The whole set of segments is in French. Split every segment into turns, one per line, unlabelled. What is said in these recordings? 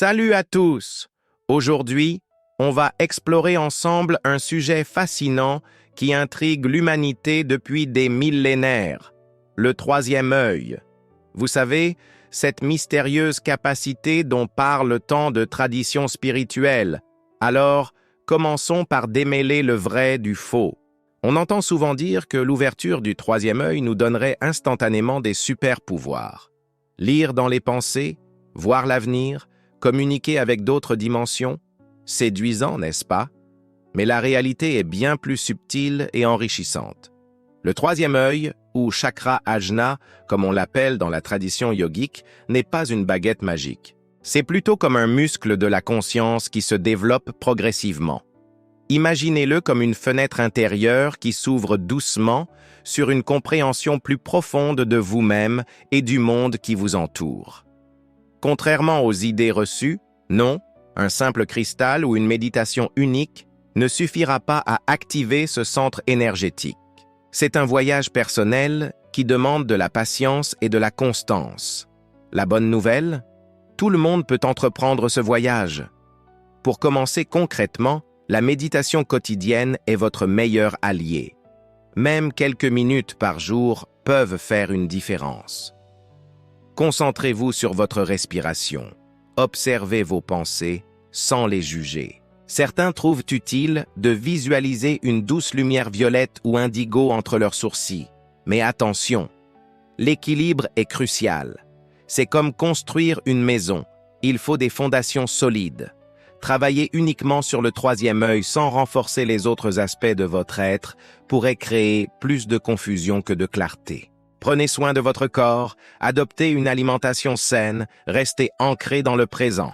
Salut à tous! Aujourd'hui, on va explorer ensemble un sujet fascinant qui intrigue l'humanité depuis des millénaires, le troisième œil. Vous savez, cette mystérieuse capacité dont parlent tant de traditions spirituelles. Alors, commençons par démêler le vrai du faux. On entend souvent dire que l'ouverture du troisième œil nous donnerait instantanément des super-pouvoirs. Lire dans les pensées, voir l'avenir, communiquer avec d'autres dimensions, séduisant, n'est-ce pas? Mais la réalité est bien plus subtile et enrichissante. Le troisième œil, ou chakra ajna, comme on l'appelle dans la tradition yogique, n'est pas une baguette magique. C'est plutôt comme un muscle de la conscience qui se développe progressivement. Imaginez-le comme une fenêtre intérieure qui s'ouvre doucement sur une compréhension plus profonde de vous-même et du monde qui vous entoure. Contrairement aux idées reçues, non, un simple cristal ou une méditation unique ne suffira pas à activer ce centre énergétique. C'est un voyage personnel qui demande de la patience et de la constance. La bonne nouvelle? Tout le monde peut entreprendre ce voyage. Pour commencer concrètement, la méditation quotidienne est votre meilleur allié. Même quelques minutes par jour peuvent faire une différence. Concentrez-vous sur votre respiration. Observez vos pensées sans les juger. Certains trouvent utile de visualiser une douce lumière violette ou indigo entre leurs sourcils. Mais attention, l'équilibre est crucial. C'est comme construire une maison. Il faut des fondations solides. Travailler uniquement sur le troisième œil sans renforcer les autres aspects de votre être pourrait créer plus de confusion que de clarté. Prenez soin de votre corps, adoptez une alimentation saine, restez ancré dans le présent.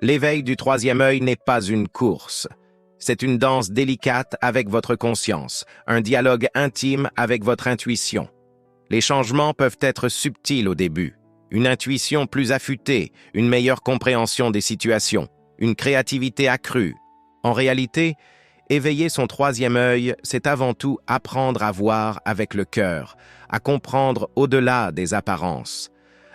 L'éveil du troisième œil n'est pas une course. C'est une danse délicate avec votre conscience, un dialogue intime avec votre intuition. Les changements peuvent être subtils au début. Une intuition plus affûtée, une meilleure compréhension des situations, une créativité accrue. En réalité, éveiller son troisième œil, c'est avant tout apprendre à voir avec le cœur, à comprendre au-delà des apparences,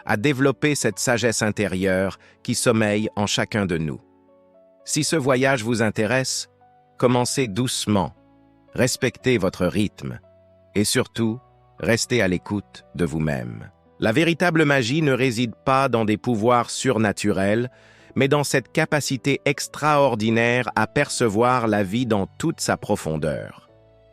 à développer cette sagesse intérieure qui sommeille en chacun de nous. Si ce voyage vous intéresse, commencez doucement, respectez votre rythme et surtout, restez à l'écoute de vous-même. La véritable magie ne réside pas dans des pouvoirs surnaturels, mais dans cette capacité extraordinaire à percevoir la vie dans toute sa profondeur.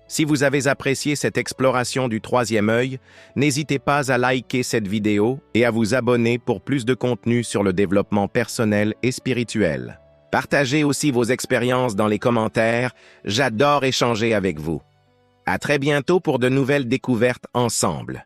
Si vous avez apprécié cette exploration du troisième œil, n'hésitez pas à liker cette vidéo et à vous abonner pour plus de contenu sur le développement personnel et spirituel. Partagez aussi vos expériences dans les commentaires, j'adore échanger avec vous. À très bientôt pour de nouvelles découvertes ensemble.